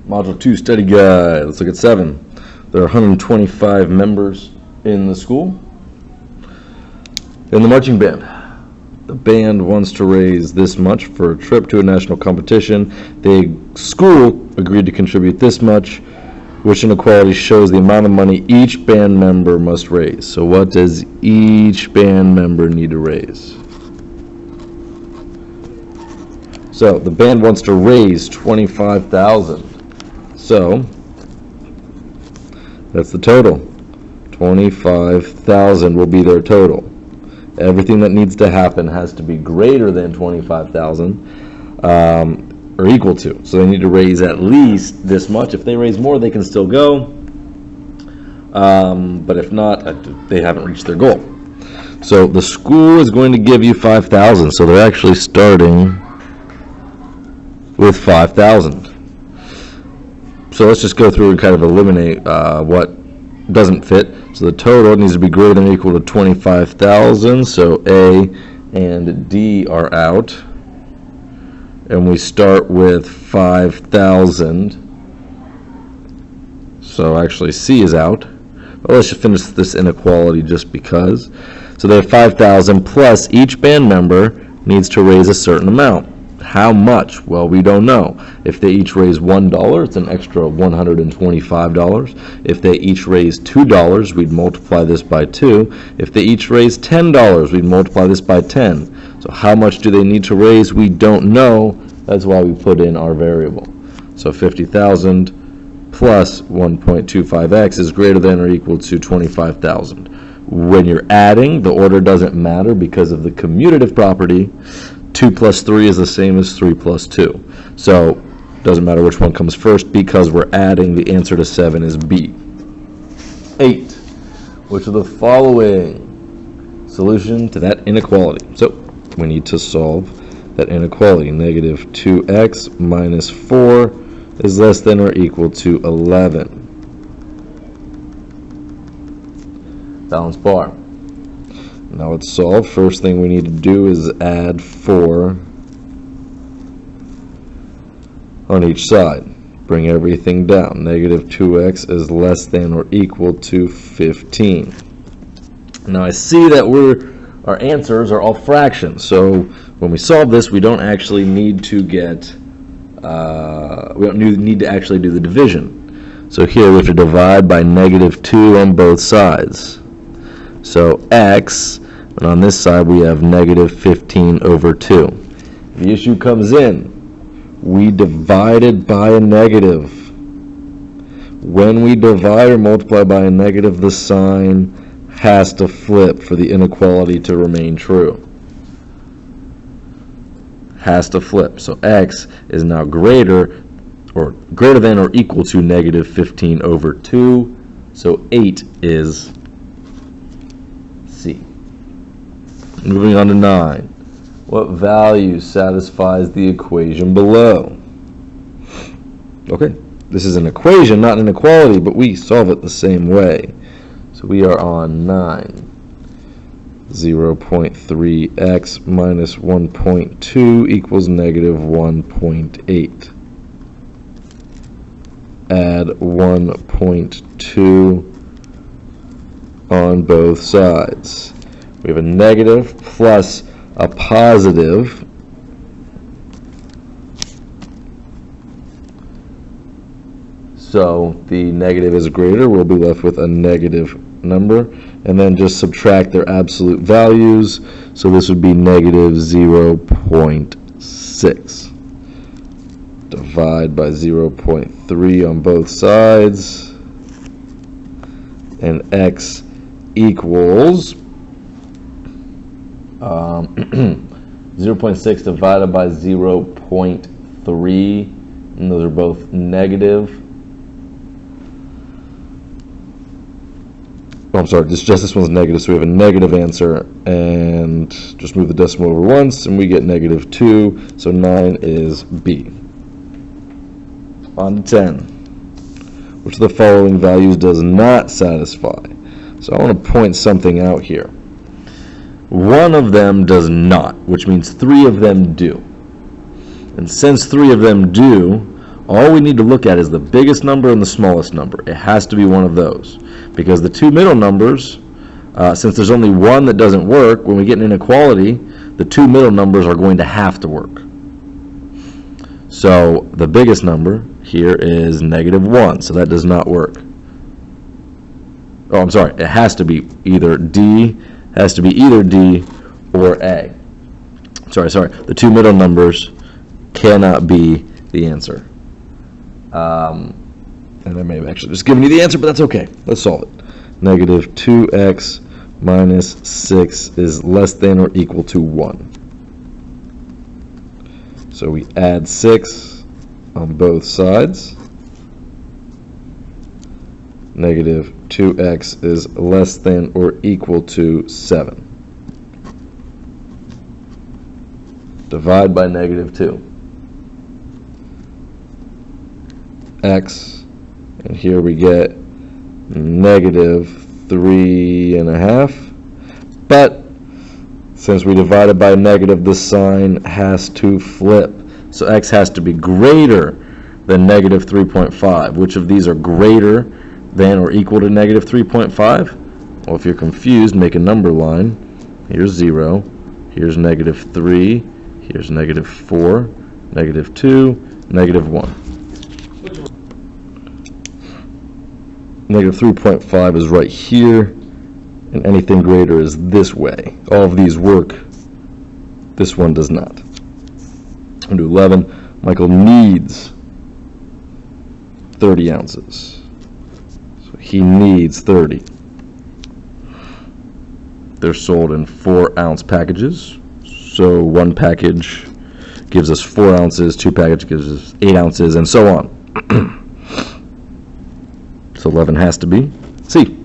Module 2 study guide. Let's look at 7. There are 125 members in the school. In the marching band. The band wants to raise this much for a trip to a national competition. The school agreed to contribute this much, which inequality shows the amount of money each band member must raise. So what does each band member need to raise? So the band wants to raise $25,000. So that's the total. $25,000 will be their total. Everything that needs to happen has to be greater than $25,000 or equal to. So they need to raise at least this much. If they raise more, they can still go. But if not, they haven't reached their goal. So the school is going to give you $5,000. So they're actually starting with $5,000. So let's just go through and kind of eliminate what doesn't fit. So the total needs to be greater than or equal to 25,000. So A and D are out. And we start with 5,000. So actually C is out. But let's just finish this inequality just because. So they have 5,000 plus each band member needs to raise a certain amount. How much? Well, we don't know. If they each raise $1, it's an extra $125. If they each raise $2, we'd multiply this by 2. If they each raise $10, we'd multiply this by 10. So how much do they need to raise? We don't know. That's why we put in our variable. So 50,000 plus 1.25x is greater than or equal to 25,000. When you're adding, the order doesn't matter because of the commutative property. 2 plus 3 is the same as 3 plus 2. So it doesn't matter which one comes first because we're adding. The answer to 7 is B. 8. Which of the following solution to that inequality? So we need to solve that inequality. Negative 2x minus 4 is less than or equal to 11. Balanced bar. Now let's solve. First thing we need to do is add 4 on each side. Bring everything down. Negative 2x is less than or equal to 15. Now I see that our answers are all fractions. So when we solve this, we don't actually need to need to actually do the division. So here we have to divide by negative 2 on both sides. So x, and on this side we have negative 15 over 2. The issue comes in. We divided by a negative. When we divide or multiply by a negative, the sign has to flip for the inequality to remain true. Has to flip. So x is now greater than or equal to negative 15 over 2. So 8 is C. Moving on to 9. What value satisfies the equation below? Okay, this is an equation, not an inequality, but we solve it the same way. So we are on 9. 0.3x minus 1.2 equals negative 1.8. Add 1.2 on both sides. We have a negative plus a positive. So the negative is greater. We'll be left with a negative number. And then just subtract their absolute values. So this would be negative 0.6. Divide by 0.3 on both sides. And x equals 0.6 divided by 0.3, and those are both negative. Oh, I'm sorry, just this one's negative, so we have a negative answer, and just move the decimal over once, and we get negative 2, so 9 is B. On to 10. Which of the following values does not satisfy? So I want to point something out here. One of them does not, which means 3 of them do. And since 3 of them do, All we need to look at is the biggest number and the smallest number. It has to be one of those, because the two middle numbers, since there's only one that doesn't work, when we get an inequality, the two middle numbers are going to have to work. So the biggest number here is -1, so that does not work. Oh, I'm sorry, it has to be either D or A. Sorry, the two middle numbers cannot be the answer. And I may have actually just given you the answer, but that's okay. Let's solve it. -2x minus 6 is less than or equal to 1. So we add 6 on both sides. -2x is less than or equal to 7. Divide by -2. X, and here we get -3.5. But since we divided by a negative, the sign has to flip. So x has to be greater than -3.5. Which of these are greater than or equal to -3.5? Well, if you're confused, make a number line. Here's 0, here's -3, here's -4, -2, -1. -3.5 is right here, and anything greater is this way. All of these work. This one does not. I'll do 11. Michael needs 30 ounces. So he needs 30. They're sold in 4-ounce packages. So one package gives us 4 ounces, 2 packages gives us 8 ounces, and so on. So 11 has to be C.